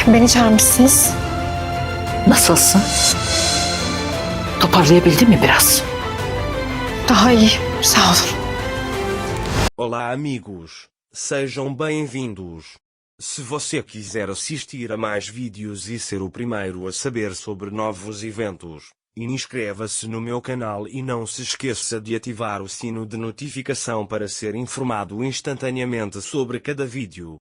Beni çağırmışsınız. Nasılsın? Toparlayabildin mi biraz? Daha iyi, sağ olun. Olá amigos, sejam bem-vindos. Se você quiser assistir a mais vídeos e ser o primeiro a saber sobre novos eventos, inscreva-se no meu canal e não se esqueça de ativar o sino de notificação para ser informado instantaneamente sobre cada vídeo.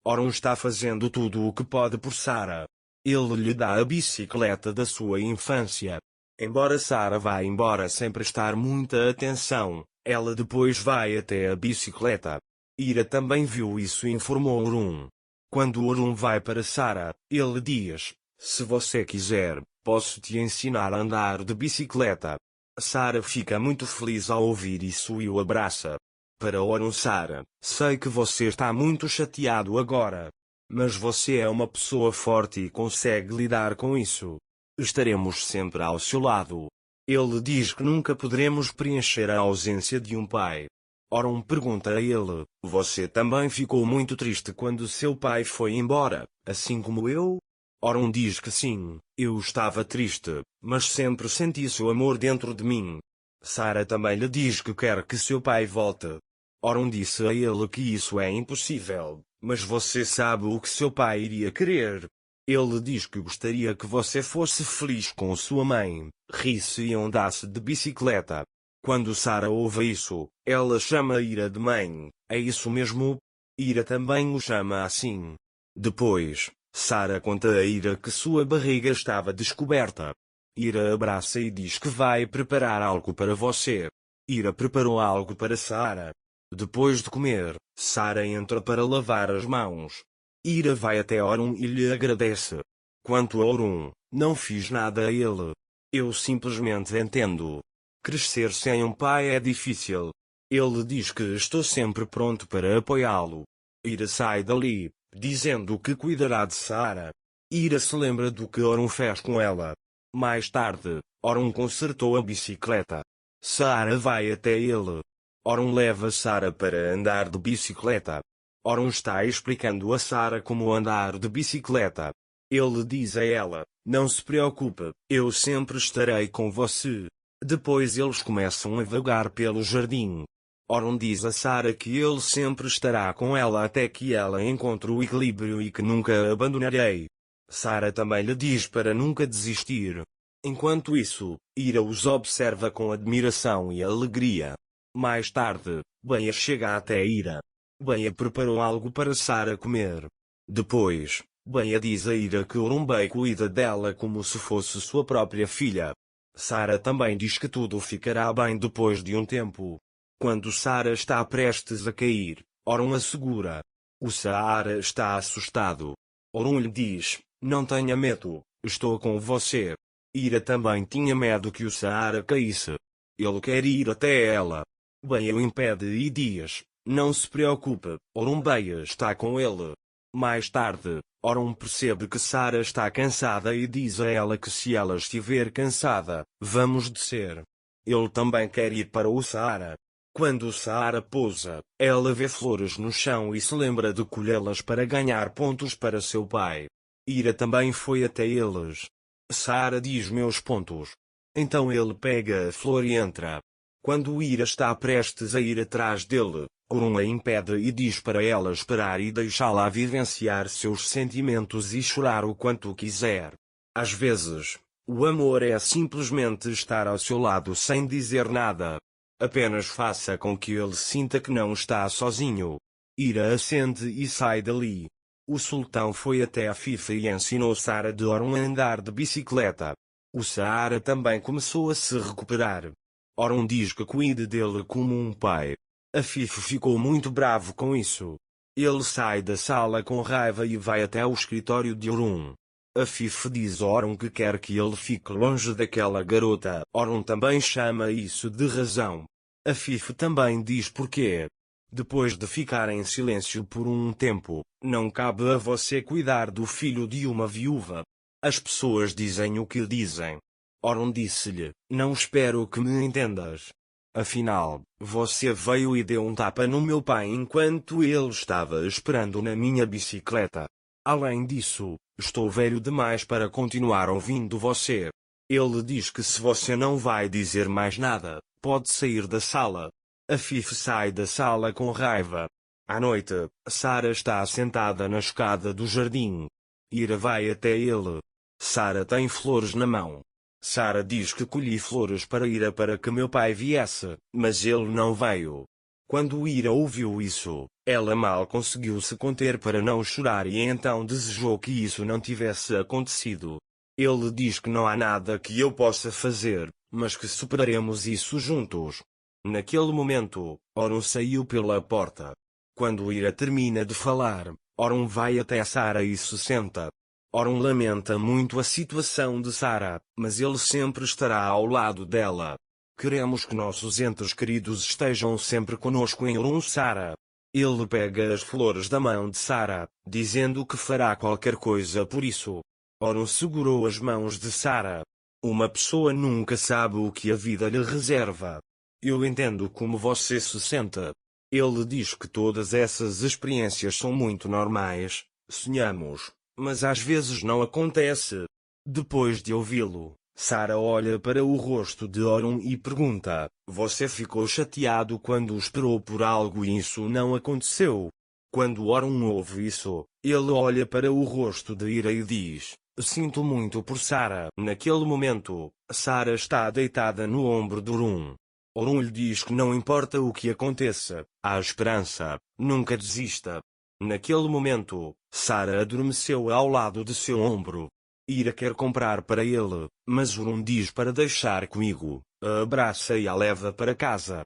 Orun está fazendo tudo o que pode por Sarah. Ele lhe dá a bicicleta da sua infância. Embora Sarah vá embora sem prestar muita atenção, ela depois vai até a bicicleta. Ira também viu isso e informou Orun. Quando Orun vai para Sarah, ele diz: se você quiser, posso te ensinar a andar de bicicleta. Sarah fica muito feliz ao ouvir isso e o abraça. Para Orun, Sarah, sei que você está muito chateado agora. Mas você é uma pessoa forte e consegue lidar com isso. Estaremos sempre ao seu lado. Ele diz que nunca poderemos preencher a ausência de um pai. Orun pergunta a ele: você também ficou muito triste quando seu pai foi embora, assim como eu? Orun diz que sim, eu estava triste, mas sempre senti seu amor dentro de mim. Sarah também lhe diz que quer que seu pai volte. Orun disse a ele que isso é impossível, mas você sabe o que seu pai iria querer. Ele diz que gostaria que você fosse feliz com sua mãe, risse e andasse de bicicleta. Quando Sarah ouve isso, ela chama Ira de mãe. É isso mesmo? Ira também o chama assim. Depois, Sarah conta a Ira que sua barriga estava descoberta. Ira abraça e diz que vai preparar algo para você. Ira preparou algo para Sarah. Depois de comer, Sarah entra para lavar as mãos. Ira vai até Orun e lhe agradece. Quanto a Orun, não fiz nada a ele. Eu simplesmente entendo. Crescer sem um pai é difícil. Ele diz que estou sempre pronto para apoiá-lo. Ira sai dali, dizendo que cuidará de Sarah. Ira se lembra do que Orun fez com ela. Mais tarde, Orun consertou a bicicleta. Sarah vai até ele. Orun leva Sarah para andar de bicicleta. Orun está explicando a Sarah como andar de bicicleta. Ele diz a ela: não se preocupe, eu sempre estarei com você. Depois eles começam a vagar pelo jardim. Orun diz a Sarah que ele sempre estará com ela até que ela encontre o equilíbrio e que nunca a abandonarei. Sarah também lhe diz para nunca desistir. Enquanto isso, Ira os observa com admiração e alegria. Mais tarde, Beia chega até Ira. Beia preparou algo para Sarah comer. Depois, Beia diz a Ira que Orunbei cuida dela como se fosse sua própria filha. Sarah também diz que tudo ficará bem depois de um tempo. Quando Sarah está prestes a cair, Orun a segura. O Saara está assustado. Orun lhe diz: não tenha medo, estou com você. Ira também tinha medo que o Saara caísse. Ele quer ir até ela. Beia o impede e diz: não se preocupe, Orunbeia está com ele. Mais tarde, Orun percebe que Sarah está cansada e diz a ela que se ela estiver cansada, vamos descer. Ele também quer ir para o Saara. Quando o Saara pousa, ela vê flores no chão e se lembra de colhê-las para ganhar pontos para seu pai. Ira também foi até eles. Saara diz meus pontos. Então ele pega a flor e entra. Quando Ira está prestes a ir atrás dele, Orun a impede e diz para ela esperar e deixá-la vivenciar seus sentimentos e chorar o quanto quiser. Às vezes, o amor é simplesmente estar ao seu lado sem dizer nada. Apenas faça com que ele sinta que não está sozinho. Ira assente e sai dali. O sultão foi até a Fifa e ensinou Sarah de Orun a andar de bicicleta. O Saara também começou a se recuperar. Orun diz que cuide dele como um pai. A Fifa ficou muito bravo com isso. Ele sai da sala com raiva e vai até o escritório de Orun. A Fifa diz a Orun que quer que ele fique longe daquela garota. Orun também chama isso de razão. A Fifa também diz porquê. Depois de ficar em silêncio por um tempo, não cabe a você cuidar do filho de uma viúva. As pessoas dizem o que dizem. Orun disse-lhe: não espero que me entendas. Afinal, você veio e deu um tapa no meu pai enquanto ele estava esperando na minha bicicleta. Além disso, estou velho demais para continuar ouvindo você. Ele diz que se você não vai dizer mais nada, pode sair da sala. Afif sai da sala com raiva. À noite, Sarah está sentada na escada do jardim. Ira vai até ele. Sarah tem flores na mão. Sarah diz que colhi flores para Ira para que meu pai viesse, mas ele não veio. Quando Ira ouviu isso, ela mal conseguiu se conter para não chorar e então desejou que isso não tivesse acontecido. Ele diz que não há nada que eu possa fazer, mas que superaremos isso juntos. Naquele momento, Orun saiu pela porta. Quando Ira termina de falar, Orun vai até Sarah e se senta. Orun lamenta muito a situação de Sarah, mas ele sempre estará ao lado dela. Queremos que nossos entes queridos estejam sempre conosco em Orun Sarah. Ele pega as flores da mão de Sarah, dizendo que fará qualquer coisa por isso. Orun segurou as mãos de Sarah. Uma pessoa nunca sabe o que a vida lhe reserva. Eu entendo como você se sente. Ele diz que todas essas experiências são muito normais, sonhamos, mas às vezes não acontece. Depois de ouvi-lo, Sarah olha para o rosto de Orun e pergunta: você ficou chateado quando esperou por algo e isso não aconteceu? Quando Orun ouve isso, ele olha para o rosto de Ira e diz: sinto muito por Sarah. Naquele momento, Sarah está deitada no ombro de Orun. Orun lhe diz que não importa o que aconteça, há esperança, nunca desista. Naquele momento, Sarah adormeceu ao lado de seu ombro. Ira quer comprar para ele, mas Orun diz para deixar comigo, a abraça e a leva para casa.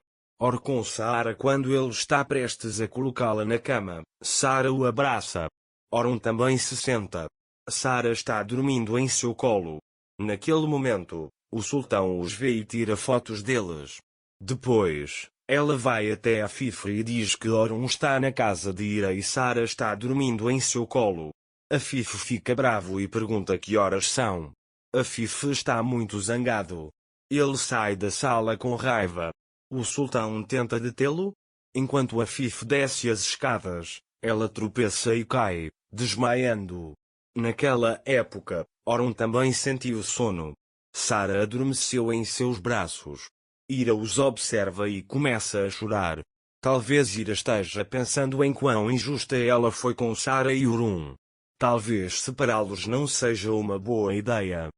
Com Sarah quando ele está prestes a colocá-la na cama, Sarah o abraça. Orun também se senta. Sarah está dormindo em seu colo. Naquele momento, o sultão os vê e tira fotos deles. Depois, ela vai até a Fife e diz que Orun está na casa de Ira e Sarah está dormindo em seu colo. A Fife fica bravo e pergunta que horas são. A Fife está muito zangado. Ele sai da sala com raiva. O sultão tenta detê-lo. Enquanto a Fife desce as escadas, ela tropeça e cai, desmaiando. Naquela época, Orun também sentiu sono. Sarah adormeceu em seus braços. Ira os observa e começa a chorar. Talvez Ira esteja pensando em quão injusta ela foi com Sarah e Orun. Talvez separá-los não seja uma boa ideia.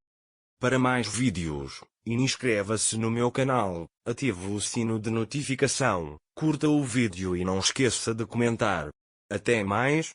Para mais vídeos, inscreva-se no meu canal, ative o sino de notificação, curta o vídeo e não esqueça de comentar. Até mais!